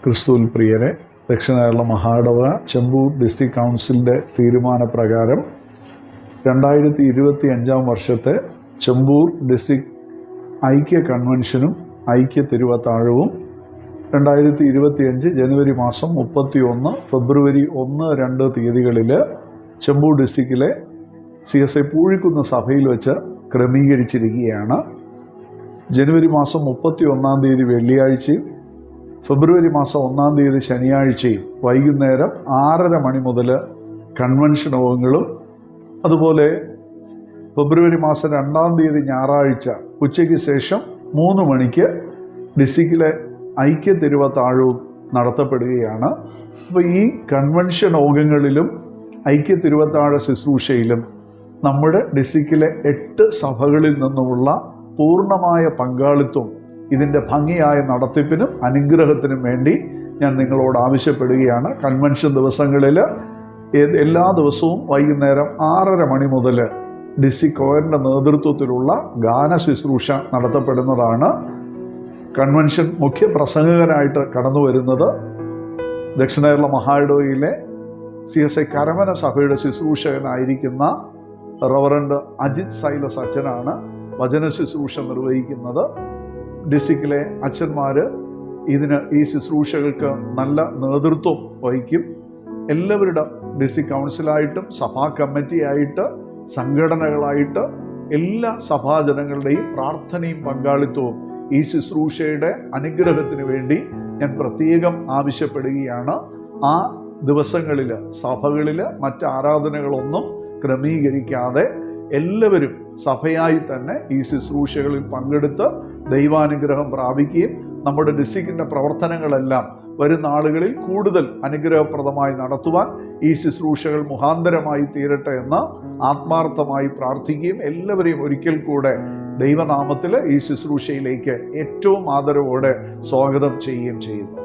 ക്രിസ്തുവിൽ പ്രിയരെ, ദക്ഷിണ കേരള മഹായിടവക ചെമ്പൂർ ഡിസ്ട്രിക്ട് കൗൺസിലിൻ്റെ തീരുമാനപ്രകാരം 2025 വർഷത്തെ ചെമ്പൂർ ഡിസ്ട്രിക്ട് ഐക്യ കൺവെൻഷനും ഐക്യ തിരുവത്താഴവും 2025 ജനുവരി മാസം 31, ഫെബ്രുവരി 1, 2 തീയതികളിൽ ചെമ്പൂർ ഡിസ്ട്രിക്റ്റിലെ CSI പൂഴിക്കുന്ന് സഭയിൽ വെച്ച് ക്രമീകരിച്ചിരിക്കുകയാണ്. ജനുവരി മാസം 31 തീയതി വെള്ളിയാഴ്ചയും ഫെബ്രുവരി മാസം 1 തീയതി ശനിയാഴ്ചയും വൈകുന്നേരം 6:30 മണി മുതൽ കൺവെൻഷൻ യോഗങ്ങളും, അതുപോലെ ഫെബ്രുവരി മാസം 2 തീയതി ഞായറാഴ്ച ഉച്ചയ്ക്ക് ശേഷം 3 മണിക്ക് ഡിസ്ട്രിക്റ്റിലെ ഐക്യ തിരുവത്താഴവും നടത്തപ്പെടുകയാണ്. അപ്പോൾ ഈ കൺവെൻഷൻ യോഗങ്ങളിലും ഐക്യ തിരുവത്താഴ ശുശ്രൂഷയിലും നമ്മുടെ ഡിസ്ട്രിക്റ്റിലെ 8 സഭകളിൽ നിന്നുമുള്ള പൂർണ്ണമായ പങ്കാളിത്തം ഇതിൻ്റെ ഭംഗിയായ നടത്തിപ്പിനും അനുഗ്രഹത്തിനും വേണ്ടി ഞാൻ നിങ്ങളോട് ആവശ്യപ്പെടുകയാണ്. കൺവെൻഷൻ ദിവസങ്ങളിൽ എല്ലാ ദിവസവും വൈകുന്നേരം 6:30 മണി മുതൽ ഡിസ്ട്രിക്ട് കോയറിൻ്റെ നേതൃത്വത്തിലുള്ള ഗാന ശുശ്രൂഷ നടത്തപ്പെടുന്നതാണ്. കൺവെൻഷൻ മുഖ്യ പ്രസംഗകനായിട്ട് കടന്നു വരുന്നത് ദക്ഷിണ കേരള മഹായിടവകയിലെ CSI കരമന സഭയുടെ ശുശ്രൂഷകനായിരിക്കുന്ന റവറൻഡ് അജിത് സൈലസ് അച്ഛനാണ് വചന ശുശ്രൂഷ നിർവഹിക്കുന്നത്. ഡിസ്ട്രിക്റ്റിലെ അച്ഛന്മാർ ഈ ശുശ്രൂഷകൾക്ക് നല്ല നേതൃത്വം വഹിക്കും. എല്ലാവരുടെ ഡിസ്ട്രിക്ട് കൗൺസിലായിട്ടും സഭാ കമ്മിറ്റിയായിട്ട് സംഘടനകളായിട്ട് എല്ലാ സഭാജനങ്ങളുടെയും പ്രാർത്ഥനയും പങ്കാളിത്തവും ഈ ശുശ്രൂഷയുടെ അനുഗ്രഹത്തിന് വേണ്ടി ഞാൻ പ്രത്യേകം ആവശ്യപ്പെടുകയാണ്. ആ ദിവസങ്ങളിൽ സഭകളിൽ മറ്റ് ആരാധനകളൊന്നും ക്രമീകരിക്കാതെ എല്ലാവരും സഭയായി തന്നെ ഈ ശുശ്രൂഷകളിൽ പങ്കെടുത്ത് ദൈവാനുഗ്രഹം പ്രാപിക്കുകയും നമ്മുടെ ഡിസ്ട്രിക്റ്റിൻ്റെ പ്രവർത്തനങ്ങളെല്ലാം വരുന്ന ആളുകളിൽ കൂടുതൽ അനുഗ്രഹപ്രദമായി നടത്തുവാൻ ഈ ശുശ്രൂഷകൾ മുഖാന്തരമായി തീരട്ടെ എന്ന് ആത്മാർത്ഥമായി പ്രാർത്ഥിക്കുകയും എല്ലാവരെയും ഒരിക്കൽ കൂടെ ദൈവനാമത്തിൽ ഈ ശുശ്രൂഷയിലേക്ക് ഏറ്റവും ആദരവോടെ സ്വാഗതം ചെയ്യുകയും ചെയ്യുന്നു.